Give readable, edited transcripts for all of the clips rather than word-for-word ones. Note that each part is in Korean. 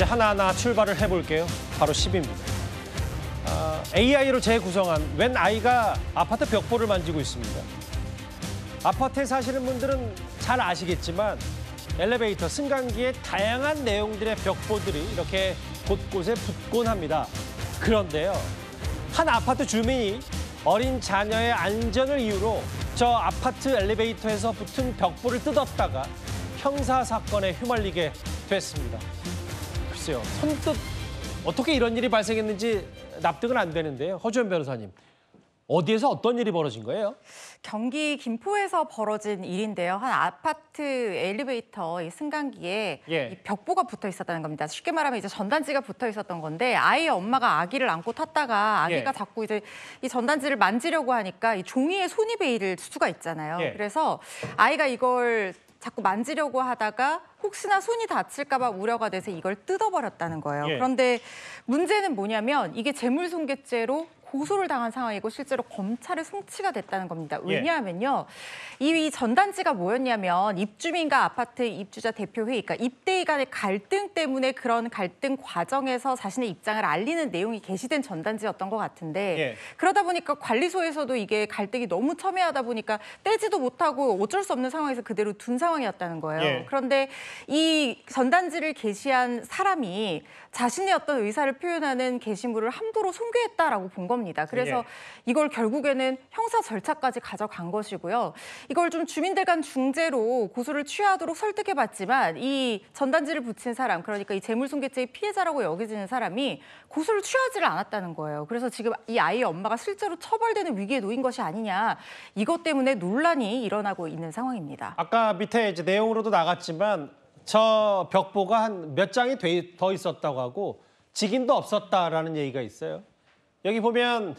이제 하나하나 출발을 해볼게요. 바로 10입니다. AI로 재구성한 웬 아이가 아파트 벽보를 만지고 있습니다. 아파트에 사시는 분들은 잘 아시겠지만 엘리베이터, 승강기에 다양한 내용들의 벽보들이 이렇게 곳곳에 붙곤 합니다. 그런데요, 한 아파트 주민이 어린 자녀의 안전을 이유로 저 아파트 엘리베이터에서 붙은 벽보를 뜯었다가 형사사건에 휘말리게 됐습니다. 글쎄요, 선뜻 어떻게 이런 일이 발생했는지 납득은 안 되는데요. 허주연 변호사님, 어디에서 어떤 일이 벌어진 거예요? 경기 김포에서 벌어진 일인데요. 한 아파트 엘리베이터 이 승강기에 이 벽보가 붙어 있었다는 겁니다. 쉽게 말하면 이제 전단지가 붙어 있었던 건데 아이의 엄마가 아기를 안고 탔다가 아기가 자꾸 이제 이 전단지를 만지려고 하니까 이 종이에 손이 베일 수가 있잖아요. 그래서 아이가 이걸 자꾸 만지려고 하다가 혹시나 손이 다칠까 봐 우려가 돼서 이걸 뜯어버렸다는 거예요. 그런데 문제는 뭐냐면 이게 재물손괴죄로 고소를 당한 상황이고 실제로 검찰에 송치가 됐다는 겁니다. 왜냐하면요, 이 전단지가 뭐였냐면 입주민과 아파트 입주자 대표회의, 그러니까 입대위 간의 갈등 때문에 그런 갈등 과정에서 자신의 입장을 알리는 내용이 게시된 전단지였던 것 같은데 그러다 보니까 관리소에서도 이게 갈등이 너무 첨예하다 보니까 떼지도 못하고 어쩔 수 없는 상황에서 그대로 둔 상황이었다는 거예요. 그런데 이 전단지를 게시한 사람이 자신의 어떤 의사를 표현하는 게시물을 함부로 손괴했다라고 본 겁니다. 그래서 이걸 결국에는 형사 절차까지 가져간 것이고요. 이걸 좀 주민들 간 중재로 고소를 취하도록 설득해봤지만 이 전단지를 붙인 사람, 그러니까 이 재물손괴죄의 피해자라고 여겨지는 사람이 고소를 취하지를 않았다는 거예요. 그래서 지금 이 아이의 엄마가 실제로 처벌되는 위기에 놓인 것이 아니냐, 이것 때문에 논란이 일어나고 있는 상황입니다. 아까 밑에 이제 내용으로도 나갔지만 저 벽보가 한 몇 장이 더 있었다고 하고 직인도 없었다라는 얘기가 있어요. 여기 보면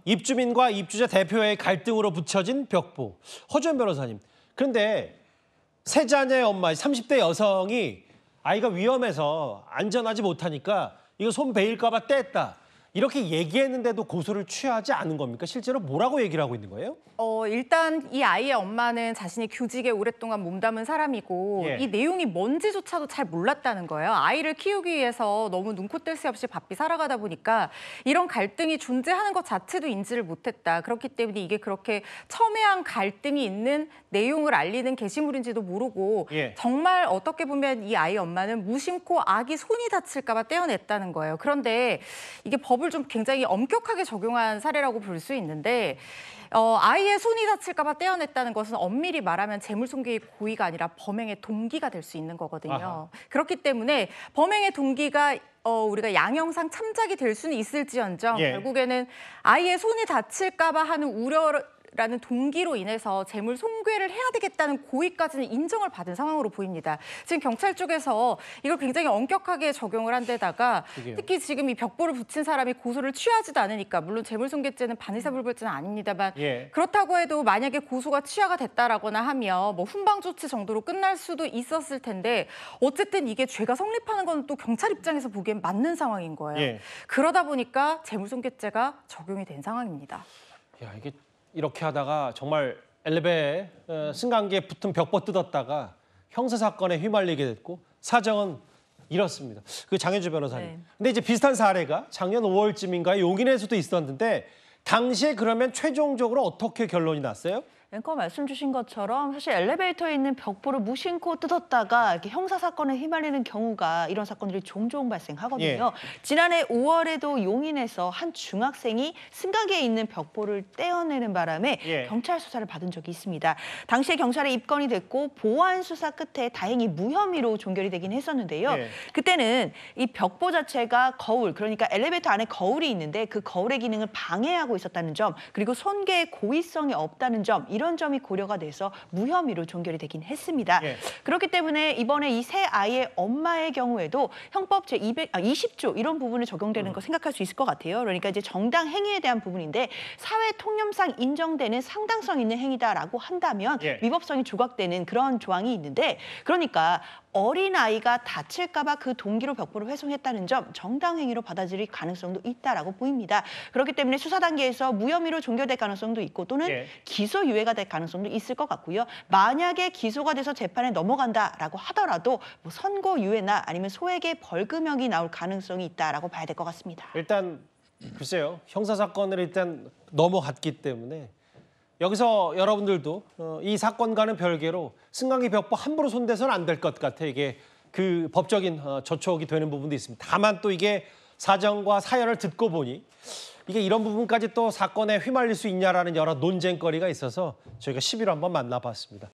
입주민과 입주자 대표의 갈등으로 붙여진 벽보. 허주연 변호사님, 그런데 세 자녀의 엄마, 30대 여성이 아이가 위험해서 안전하지 못하니까 이거 손 베일까 봐 뗐다, 이렇게 얘기했는데도 고소를 취하지 않은 겁니까? 실제로 뭐라고 얘기를 하고 있는 거예요? 일단 이 아이의 엄마는 자신이 교직에 오랫동안 몸담은 사람이고 이 내용이 뭔지조차도 잘 몰랐다는 거예요. 아이를 키우기 위해서 너무 눈코 뜰 새 없이 바삐 살아가다 보니까 이런 갈등이 존재하는 것 자체도 인지를 못했다. 그렇기 때문에 이게 그렇게 첨예한 갈등이 있는 내용을 알리는 게시물인지도 모르고 정말 어떻게 보면 이 아이의 엄마는 무심코 아기 손이 다칠까 봐 떼어냈다는 거예요. 그런데 이게 법을 좀 굉장히 엄격하게 적용한 사례라고 볼 수 있는데 아이의 손이 다칠까 봐 떼어냈다는 것은 엄밀히 말하면 재물손괴의 고의가 아니라 범행의 동기가 될 수 있는 거거든요. 그렇기 때문에 범행의 동기가 우리가 양형상 참작이 될 수는 있을지언정 결국에는 아이의 손이 다칠까 봐 하는 우려라는 동기로 인해서 재물 손괴를 해야 되겠다는 고의까지는 인정을 받은 상황으로 보입니다. 지금 경찰 쪽에서 이걸 굉장히 엄격하게 적용을 한 데다가 특히 지금 이 벽보를 붙인 사람이 고소를 취하지도 않으니까, 물론 재물손괴죄는 반의사불벌죄는 아닙니다만 그렇다고 해도 만약에 고소가 취하가 됐다라거나 하면 뭐 훈방 조치 정도로 끝날 수도 있었을 텐데 어쨌든 이게 죄가 성립하는 건 또 경찰 입장에서 보기엔 맞는 상황인 거예요. 그러다 보니까 재물손괴죄가 적용이 된 상황입니다. 야, 이게 이렇게 하다가 정말 엘리베이터에 승강기에 붙은 벽보 뜯었다가 형사사건에 휘말리게 됐고 사정은 이렇습니다. 그 장혜주 변호사님. 근데 이제 비슷한 사례가 작년 5월쯤인가에 용인에서도 있었는데 당시에 그러면 최종적으로 어떻게 결론이 났어요? 앵커 말씀 주신 것처럼 사실 엘리베이터에 있는 벽보를 무심코 뜯었다가 이렇게 형사사건에 휘말리는 경우가, 이런 사건들이 종종 발생하거든요. 지난해 5월에도 용인에서 한 중학생이 승강기에 있는 벽보를 떼어내는 바람에 경찰 수사를 받은 적이 있습니다. 당시에 경찰에 입건이 됐고 보안 수사 끝에 다행히 무혐의로 종결이 되긴 했었는데요. 그때는 이 벽보 자체가 거울, 그러니까 엘리베이터 안에 거울이 있는데 그 거울의 기능을 방해하고 있었다는 점, 그리고 손괴의 고의성이 없다는 점, 이런 점이 고려가 돼서 무혐의로 종결이 되긴 했습니다. 그렇기 때문에 이번에 이 세 아이의 엄마의 경우에도 형법 제20조 이런 부분을 적용되는 거 생각할 수 있을 것 같아요. 그러니까 이제 정당 행위에 대한 부분인데 사회 통념상 인정되는 상당성 있는 행위다라고 한다면 위법성이 조각되는 그런 조항이 있는데, 그러니까 어린아이가 다칠까 봐 그 동기로 벽보를 회송했다는 점 정당 행위로 받아들일 가능성도 있다라고 보입니다. 그렇기 때문에 수사 단계에서 무혐의로 종결될 가능성도 있고 또는 기소유예가 될 가능성도 있을 것 같고요. 만약에 기소가 돼서 재판에 넘어간다라고 하더라도 뭐 선고유예나 아니면 소액의 벌금형이 나올 가능성이 있다라고 봐야 될 것 같습니다. 일단 글쎄요. 형사사건을 일단 넘어갔기 때문에 여기서 여러분들도 이 사건과는 별개로 승강기 벽보 함부로 손대서는 안 될 것 같아. 이게 그 법적인 저촉이 되는 부분도 있습니다. 다만 또 이게 사정과 사연을 듣고 보니 이게 이런 부분까지 또 사건에 휘말릴 수 있냐라는 여러 논쟁거리가 있어서 저희가 11호 한번 만나봤습니다.